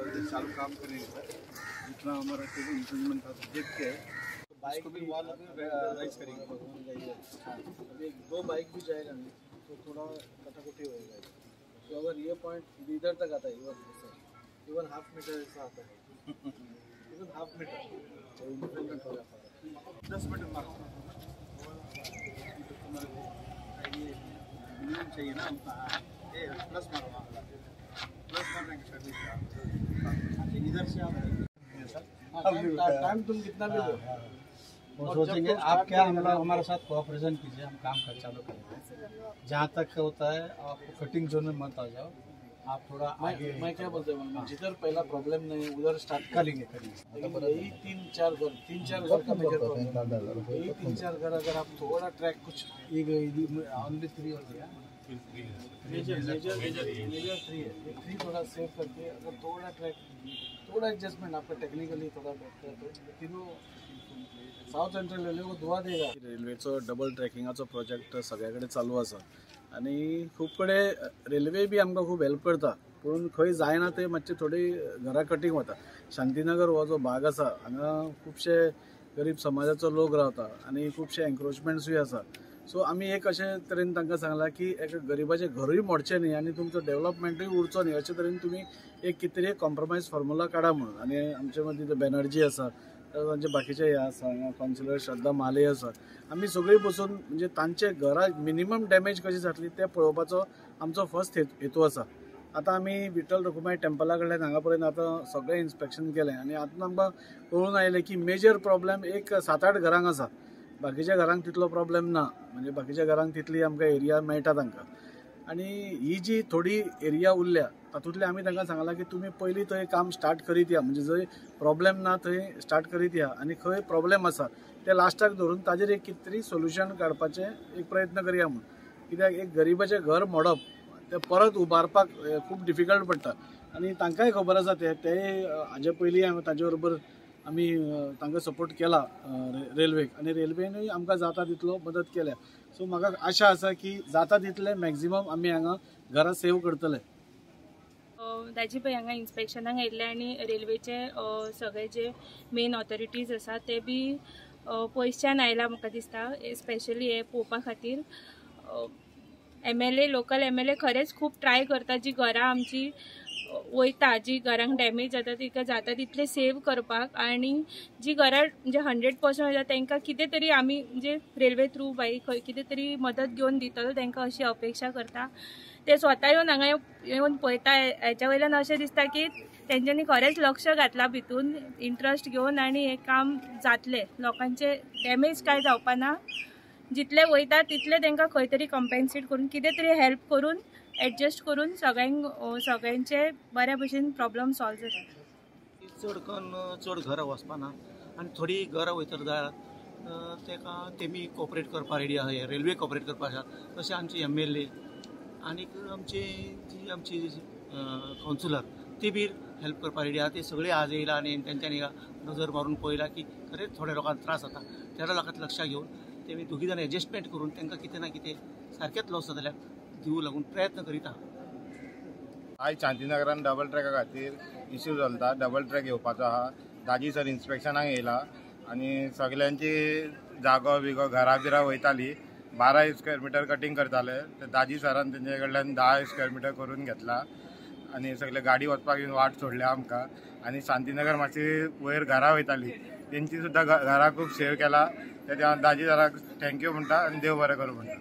चालू काम करेंगे जितना हमारा इम्प्रूवमेंट था देख के बाइक भी वाल राइज करेंगे। अभी 2 बाइक भी जाएगा नहीं तो थोड़ा कटाकटी होएगा। तो अगर ये पॉइंट इधर तक आता है इवन हाफ मीटर ऐसा आता है इवन हाफ मीटर तो इम्प्रूवमेंट हो जाता है। 10 मीटर मार्क्स तुम्हारे को मिनिमम चाहिए ना प्लस मारने की सर्विस इधर से आप टाइम तुम कितना भी लो वो सोचेंगे आप क्या मतलब हमारे साथ कोऑपरेशन कीजिए, हम काम कर चालू करेंगे। जहाँ तक होता है आपको कटिंग जोन में मत आ जाओ, आप थोड़ा आगे। मैं क्या बोलते हैं जिधर पहला प्रॉब्लम नहीं उधर स्टार्ट करेंगे। यही 3-4 घर का मेजर प्रॉब्लम। यही 3-4 घर अगर आप थोड़ा ट्रैक कुछ ओनली 3 हो गया, मेजर 3 है। 3 थोड़ा सेव करके अगर थोड़ा ट्रैक थोड़ा एडजस्टमेंट आपका टेक्निकली थोड़ा बेटर तो तीनों साऊथ सेंट्रल रेल्वे को दुआ देगा। रेल्वेचो डबल ट्रॅकिंगाचो प्रोजेक्ट सगळ्याकडे चालू आसा आणि खूप कडे रेल्वे बी आमकां खूप हेल्प करता, पूण खंय जायना ते मातशे थोडी घरा कटींग वता। शांतीनगर हो जो भाग आसा हांगा खुबशे गरीब समाजाचो लोक रावता आणि खुबशे एन्क्रोचमेंट्सूय आसा। सो आमी एक अशे तरेन तांकां सांगला की एका गरीबाचे घरूय मोडचे न्ही आणि तुमचो डेव्हलपमेंटूय उरचो न्ही, अशे तरेन तुमी एक कितें तरी कॉम्प्रोमायज फॉर्म्युला काडा म्हणून। आणि आमचे मदीं बॅनर्जी आसा, तांचे बाकीचे हे आसा, काउन्सिलर श्रद्धा माले आसा, आमी सगळीं बसून म्हणजे तांचे घरा मिनिमम डॅमेज कशी जातली ते पळोवपाचो आमचो फर्स्ट हेतू आसा। आतां आमी विठ्ठल रखुमाई टेम्पला कडल्यान हांगा पर्यंत आतां सगळें इन्स्पेक्शन केलें आणि आतां आमकां कळून आयलें की मेजर प्रॉब्लेम एक 7-8 घरांक आसा, बाकीच्या घरांक तितलो प्रॉब्लेम ना, म्हणजे बाकीच्या घरांक तितली आमकां एरिया मेळटा तांकां। आणि ही जी थोडी एरिया उरल्या तातूंतले आमी तांकां सांगलां की तुमी पयलीं थंय काम स्टार्ट करीत या, म्हणजे जंय प्रॉब्लेम ना थंय स्टार्ट करीत या आणि खंय प्रॉब्लेम आसा ते लास्टाक धरून ताजेर एक कितें तरी सोल्युशन काडपाचें एक प्रयत्न करया म्हणून। कित्याक एक गरीबाचें घर मोडप ते परत उबारपाक खूब डिफिकल्ट पडटा आणि तांकांय खबर आसा ते हाजे पयलीं ताजे बरोबर आमी तांकां सपोर्ट केला रेल्वेक आणि रेल्वेनूय आमकां जाता तितलो मदत केल्या। सो म्हाका आशा आसा की जाता तितले मॅक्झिमम आमी हांगा घरां सेव करतले। ताजी पळय हांगा इन्स्पेक्शनाक येयल्ले आणि रेल्वेचे सगळे जे मेन ऑथॉरिटीज आसा ते बी पयसच्यान आयला म्हाका दिसता, स्पेशली हे पळोवपा खातीर। MLA लोकल MLA खरेंच खूब ट्राय करता जी घरां आमची वयता, जी घरांक डॅमेज जाता तिका जाता तितले सेव करपाक, आणि जी घरां म्हणजे 100% वयता तांकां कितें तरी आमी म्हणजे रेल्वे थ्रू बाय कितें तरी मदत घेवन दितलो तांकां अशी अपेक्षा करता। ते स्वता येवन हांगा येवन पळयता, हेच्या वयल्यान अशें दिसता की तेंच्यांनी खरेंच लक्ष घातला भितून इंट्रस्ट घेवन आणि हे काम जातले, लोकांचे डॅमेज काय जावपाना, जितले वयता तितले तांकां खंय तरी कॉम्पेन्सेट करून कितें तरी हेल्प करून एडजस्ट करून सगळ्यांचे बऱ्या भशेन प्रॉब्लेम सॉल्व जाता। चड करून चड घरां वचपाना आनी थोडी घरां वयतर जाल्यार तेका तेमी कॉपरेट करपा रेडी आसा, रेल्वे कॉपरेट करपा आसा, तशें आमचे MLA आनीक आमची काउन्सिलर ती बी हेल्प करपा रेडी आसा। ते सगळे आज येयला आनी तेंच्यांनी नजर मारून पळयला की खरेंच थोड्या लोकांक त्रास जाता, त्या लोकांक लक्षात घेवन तेमी दोगी जाण एडजस्टमेंट करून तांकां कितें ना कितें सारकेंच लॉस जाल्यार दिवूं लागून प्रयत्न करीत आहा। आयज शांतीनगरान डबल ट्रॅका खातीर इश्यू चलता, डबल ट्रॅक येवपाचो आहा। दाजी सर इन्स्पेक्शनाक येयला आणि सगळ्यांची जागो बिगो घरां बिरां वयताली, 12 स्क्वेअर मिटर कटिंग करताले, ते दाजी सरान तेंचे कडल्यान 10 स्क्वेअर मिटर करून घेतला आणि सगळे गाडी वचपाक वाट सोडल्या आमकां। आणि शांतीनगर मातशी वयर घरां वयताली तेंची सुद्दां घरां खूब सेव केला, ते दाजी सराक थँक्यू म्हणटा आणि देव बरें करूं म्हणटा।